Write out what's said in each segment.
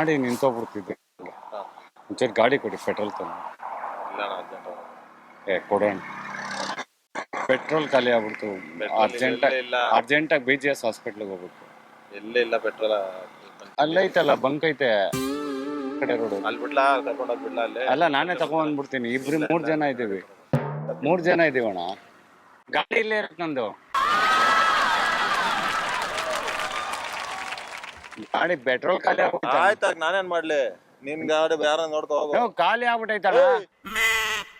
ಮಾಡಿ ನಿಂತೋಗ್ಬಿಡ್ತಿದ್ದೆ. ಒಂಚೂರು ಗಾಡಿ ಕೊಡಿ, ಪೆಟ್ರೋಲ್ ತಂದು. ಕೊಡೋಣ. ಪೆಟ್ರೋಲ್ ಖಾಲಿ ಆಗ್ಬಿಡ್ತು. ಅರ್ಜೆಂಟಾಗಿ BGS ಹಾಸ್ಪಿಟ್ಲಿಗೆ ಹೋಗ್ಬೇಕು. ಇಲ್ಲ ಪೆಟ್ರೋಲ್ ಅಲ್ಲೈತಲ್ಲ, ಬಂಕ್ ಐತೆ ಕಡೆ ರೋಡ್. ಅಲ್ಲಿ ಬಿಡ್ಲಾ, ಕರ್ಕೊಂಡು ಹೋಗ್ಬಿಡ್ಲಾ ಅಲ್ಲಿ? ಅಲ್ಲ, ನಾನೇ ತಗೊಂಡ್ಬಿಡ್ತೀನಿ. 3 ಜನ ಇದೀವಿ. 3 ಜನ ಇದೀವಣ್ಣ. ಗಾಡಿ ಇಲ್ಲೇ ಇರತ್ತೆ ನಂದು. ಗಾಡಿ ಪೆಟ್ರೋಲ್ ಖಾಲಿ ಆಗ್ಬಿಟ್ಟು. ಆಯ್ತಾಗ ನಾನೇನ್ ಮಾಡ್ಲಿ? ನಿನ್ ಗಾಡಿ ಯಾರ ನೋಡ್ಕೊ ಹೋಗು. ಖಾಲಿ ಆಗ್ಬಿಟ್ಟೈತಲ್ಲ.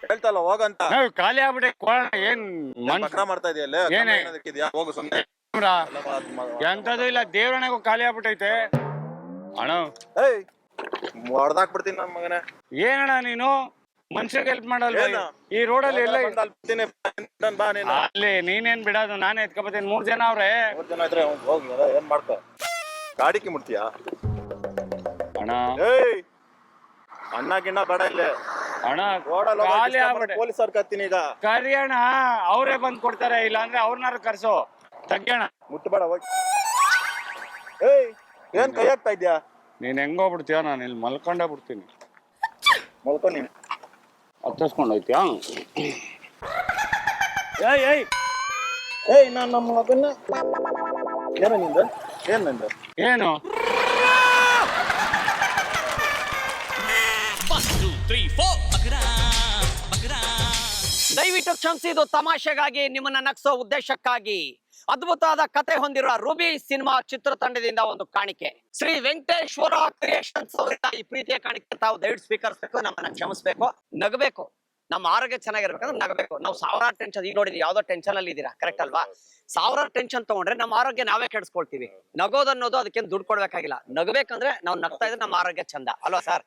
ಹೇಳ್ತಲ್ಲ ಹೋಗಂತ. ಖಾಲಿ ಆಗ್ಬಿಟ್ಟೈತೆ. ಏನ್ ಮಕ್ರ ಮಾಡ್ತಾ ಇದೆಯಲ್ಲ, ಹೋಗು ಸುಮ್ಮನೆ. ಎಂತದು ಇಲ್ಲ, ದೇವ್ರಣೆಗೂ ಖಾಲಿ ಆಗ್ಬಿಟ್ಟೈತೆ ಅಣ್ಣ. ಹೊಡ್ದಾಕ್ಬಿಡ್ತೀನಿ ನನ್ನ ಮಗನೇ. ಏನಣ್ಣ ನೀನು ಮನುಷ್ಯಗೆ ಹೆಲ್ಪ್ ಮಾಡಲ್ಲ ಈ ರೋಡಲ್ಲಿ? ಎಲ್ಲ ಅಲ್ಲಿ ನೀನೇನ್ ಬಿಡೋದು, ನಾನೇ ಎತ್ಕೊಬತ್ತೀನಿ. 3 ಜನ ಅವ್ರೆ. 3 ಜನ ಇದ್ರೆ ಹೋಗಿ ಏನ್ ಮಾಡ್ಕೊ. ಗಾಡಿಗೆ ಮುಟ್ತೀಯಾ ಅಣ್ಣ? ಅಣ್ಣ ಗಿಣ್ಣ ಬೇಡ ಇಲ್ಲೇ ಅಣ್ಣ. ಖಾಲಿ ಆಗ್ಬಿಟ್ಟೆ. ಪೊಲೀಸರ್ ಕತ್ತೀನಿ ಈಗ. ಕರಿಯಣ್ಣ, ಅವರೇ ಬಂದ್ ಕೊಡ್ತಾರೆ. ಇಲ್ಲ ಅಂದ್ರೆ ಅವ್ರನ್ನಾರು ಕರ್ಸೋ. ತಗ್ಗಣ, ಮುಟ್ಟಬೇಡ ಹೋಗಿ. ಏನ್ ಕೈ ಹಾಕ್ತಾ ಇದ್ಯಾ? ನೀನ್ ಹೆಂಗೋಗ್ಬಿಡ್ತೀಯ? ನಾನು ಇಲ್ಲಿ ಮಲ್ಕೊಂಡೇ ಬಿಡ್ತೀನಿ. ಮಲ್ಕೊ ನೀನು. ಹತ್ತಿಸ್ಕೊಂಡು ಹೋಯ್ತೀಯಾ? ನಾನು ನಮ್ಮ ಮಗನ್ನ ಏನೋ ನಿಂದ ಏನ್ ನಂದು ಏನು ದಯವಿಟ್ಟು ಕ್ಷಮಿಸಿ, ಇದು ತಮಾಷೆಗಾಗಿ, ನಿಮ್ಮನ್ನ ನಗಿಸೋ ಉದ್ದೇಶಕ್ಕಾಗಿ ಅದ್ಭುತವಾದ ಕತೆ ಹೊಂದಿರುವ ರೂಬಿ ಸಿನಿಮಾ ಚಿತ್ರತಂಡದಿಂದ ಒಂದು ಕಾಣಿಕೆ. ಶ್ರೀ ವೆಂಕಟೇಶ್ವರ ಕ್ರಿಯೇಷನ್ಸ್ ಅವರಿಂದ ಈ ಪ್ರೀತಿಯ ಕಾಣಿಕೆ. ತಾವು ದಯವಿಟ್ಟು ಸ್ವೀಕರಿಸಬೇಕು, ನಮ್ಮನ್ನ ಕ್ಷಮಿಸಬೇಕು. ನಗಬೇಕು, ನಮ್ಮ ಆರೋಗ್ಯ ಚೆನ್ನಾಗಿರ್ಬೇಕಂದ್ರೆ ನಗಬೇಕು. ನಾವು ಸಾವಿರಾರು ಟೆನ್ಷನ್, ಈಗ ನೋಡಿದ್ವಿ, ಯಾವ್ದೋ ಟೆನ್ಷನ್ ಅಲ್ಲಿ ಇದ್ದೀರಾ, ಕರೆಕ್ಟ್ ಅಲ್ವಾ? ಸಾವಿರಾರು ಟೆನ್ಷನ್ ತಗೊಂಡ್ರೆ ನಮ್ಮ ಆರೋಗ್ಯ ನಾವೇ ಕೆಡಿಸ್ಕೊಳ್ತೀವಿ. ನಗೋದನ್ನೋದು ಅದಕ್ಕೇನು ದುಡ್ಡು ಕೊಡ್ಬೇಕಾಗಿಲ್ಲ. ನಗಬೇಕಂದ್ರೆ ನಾವು ನಗ್ತಾ ಇದ್ರೆ ನಮ್ಮ ಆರೋಗ್ಯ ಚಂದ ಅಲ್ವಾ ಸರ್?